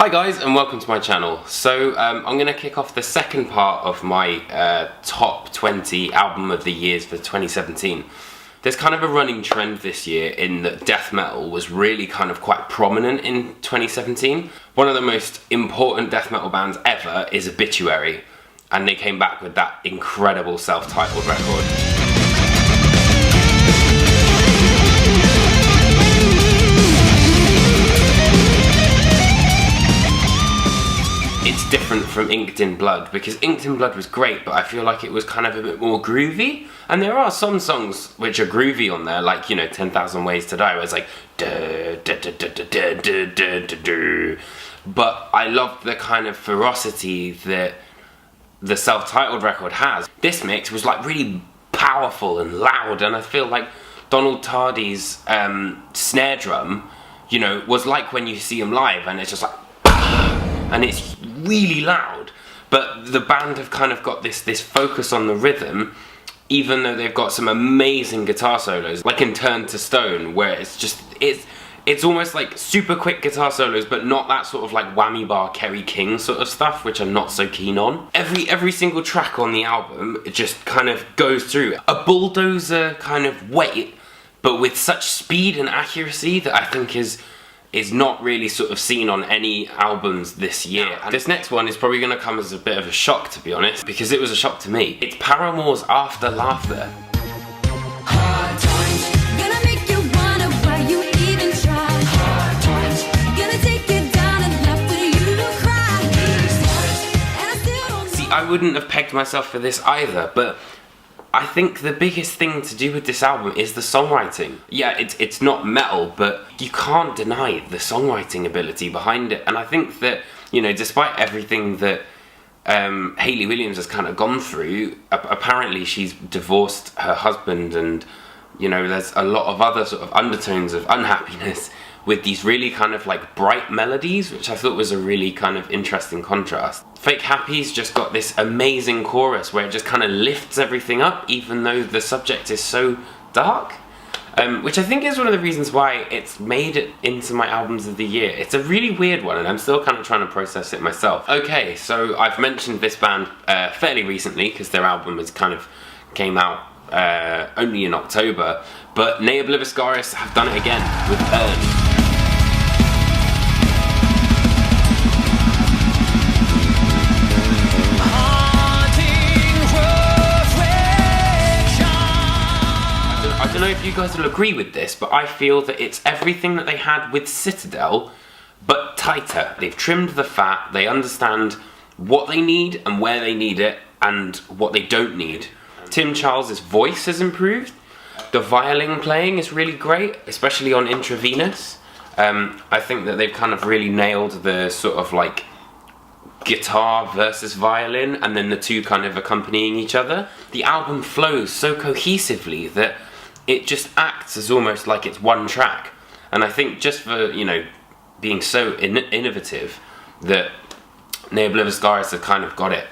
Hi guys and welcome to my channel. So I'm going to kick off the second part of my top 20 album of the years for 2017. There's kind of a running trend this year in that death metal was really kind of quite prominent in 2017. One of the most important death metal bands ever is Obituary, and they came back with that incredible self-titled record. It's different from Inked in Blood, because Inked in Blood was great, but I feel like it was kind of a bit more groovy. And there are some songs which are groovy on there, like, you know, 10,000 Ways to Die, where it's like da, da, da, da, da, da, da, da, da. But I love the kind of ferocity that the self-titled record has. This mix was like really powerful and loud, and I feel like Donald Tardy's snare drum, you know, was like when you see him live, and it's just like and it's really loud, but the band have kind of got this focus on the rhythm, even though they've got some amazing guitar solos, like in Turn to Stone, where it's almost like super quick guitar solos, but not that sort of like whammy bar Kerry King sort of stuff, which I'm not so keen on. Every single track on the album, it just kind of goes through a bulldozer kind of weight, but with such speed and accuracy that I think is not really sort of seen on any albums this year. And this next one is probably going to come as a bit of a shock, to be honest, because it was a shock to me. It's Paramours' After Laughter. Hard times, gonna make you wonder why you even try. Hard times, gonna take you down and laugh for you to cry. And I still don't know. See, I wouldn't have pegged myself for this either, but I think the biggest thing to do with this album is the songwriting. Yeah, it's not metal, but you can't deny the songwriting ability behind it. And I think that, you know, despite everything that Hayley Williams has kind of gone through, apparently she's divorced her husband, and, you know, there's a lot of other sort of undertones of unhappiness with these really kind of like bright melodies, which I thought was a really kind of interesting contrast. Fake Happy's just got this amazing chorus where it just kind of lifts everything up, even though the subject is so dark, which I think is one of the reasons why it's made it into my albums of the year. It's a really weird one, and I'm still kind of trying to process it myself. Okay, so I've mentioned this band fairly recently, because their album has kind of came out only in October, but Ne Oblivious have done it again with Urn. I don't know if you guys will agree with this, but I feel that it's everything that they had with Citadel, but tighter. They've trimmed the fat, they understand what they need and where they need it, and what they don't need. Tim Charles' voice has improved. The violin playing is really great, especially on Intravenous. I think that they've kind of really nailed the sort of like guitar versus violin, and then the two kind of accompanying each other. The album flows so cohesively that it just acts as almost like it's one track. And I think just for, you know, being so innovative, that Ne Oblivious have kind of got it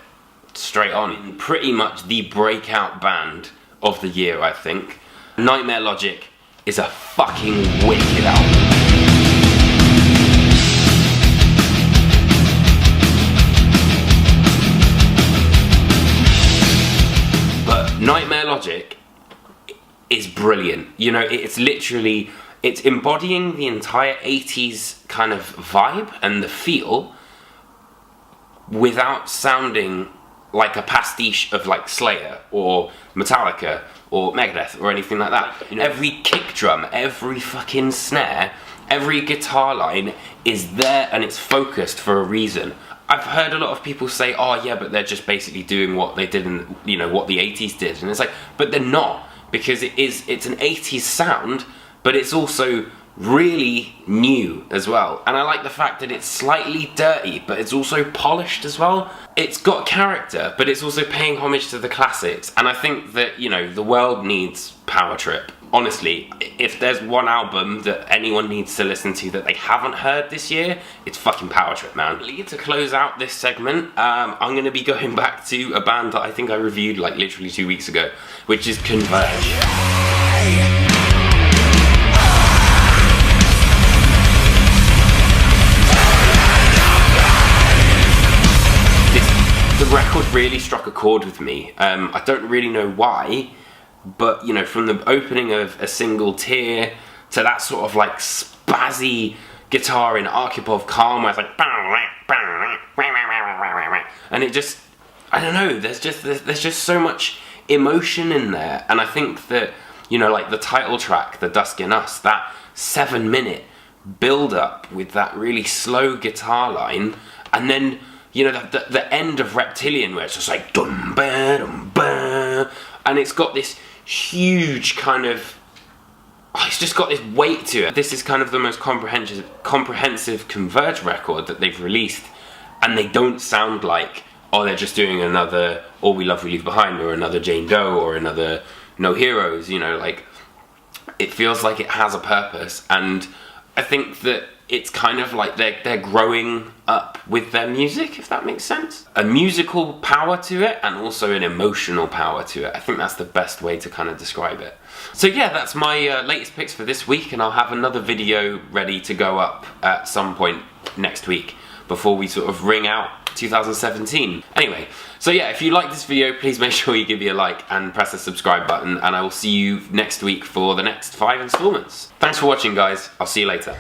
straight on. Pretty much the breakout band of the year, I think. Nightmare Logic is a fucking wicked album. But Nightmare Logic is brilliant. You know, it's literally, it's embodying the entire 80s kind of vibe and the feel without sounding like a pastiche of like Slayer or Metallica or Megadeth or anything like that. You know, every kick drum, every fucking snare, every guitar line is there, and it's focused for a reason. I've heard a lot of people say, oh yeah, but they're just basically doing what they did in, you know, what the 80s did. And it's like, but they're not. Because it's an 80s sound, but it's also really new as well. And I like the fact that it's slightly dirty, but it's also polished as well. It's got character, but it's also paying homage to the classics. And I think that, you know, the world needs Power Trip. Honestly, if there's one album that anyone needs to listen to that they haven't heard this year, it's fucking Power Trip, man. To close out this segment, I'm going to be going back to a band that I think I reviewed like literally 2 weeks ago, which is Converge. really struck a chord with me. I don't really know why, but you know, from the opening of A Single Tear to that sort of like spazzy guitar in Archipov Calm, where it's like, and it just, I don't know, there's just so much emotion in there. And I think that, you know, like the title track, The Dusk in Us, that 7-minute build up with that really slow guitar line, and then, you know, the end of Reptilian, where it's just like dum ba dum ba, and it's got this huge kind of, it's just got this weight to it. This is kind of the most comprehensive Converge record that they've released, and they don't sound like, oh, they're just doing another All We Love We Leave Behind, or another Jane Doe, or another No Heroes. You know, like, it feels like it has a purpose, and I think that it's kind of like they're growing up with their music, if that makes sense. A musical power to it, and also an emotional power to it. I think that's the best way to kind of describe it. So yeah, that's my latest picks for this week, and I'll have another video ready to go up at some point next week before we sort of ring out 2017. Anyway, so yeah, if you like this video, please make sure you give me a like and press the subscribe button, and I will see you next week for the next 5 installments. Thanks for watching, guys. I'll see you later.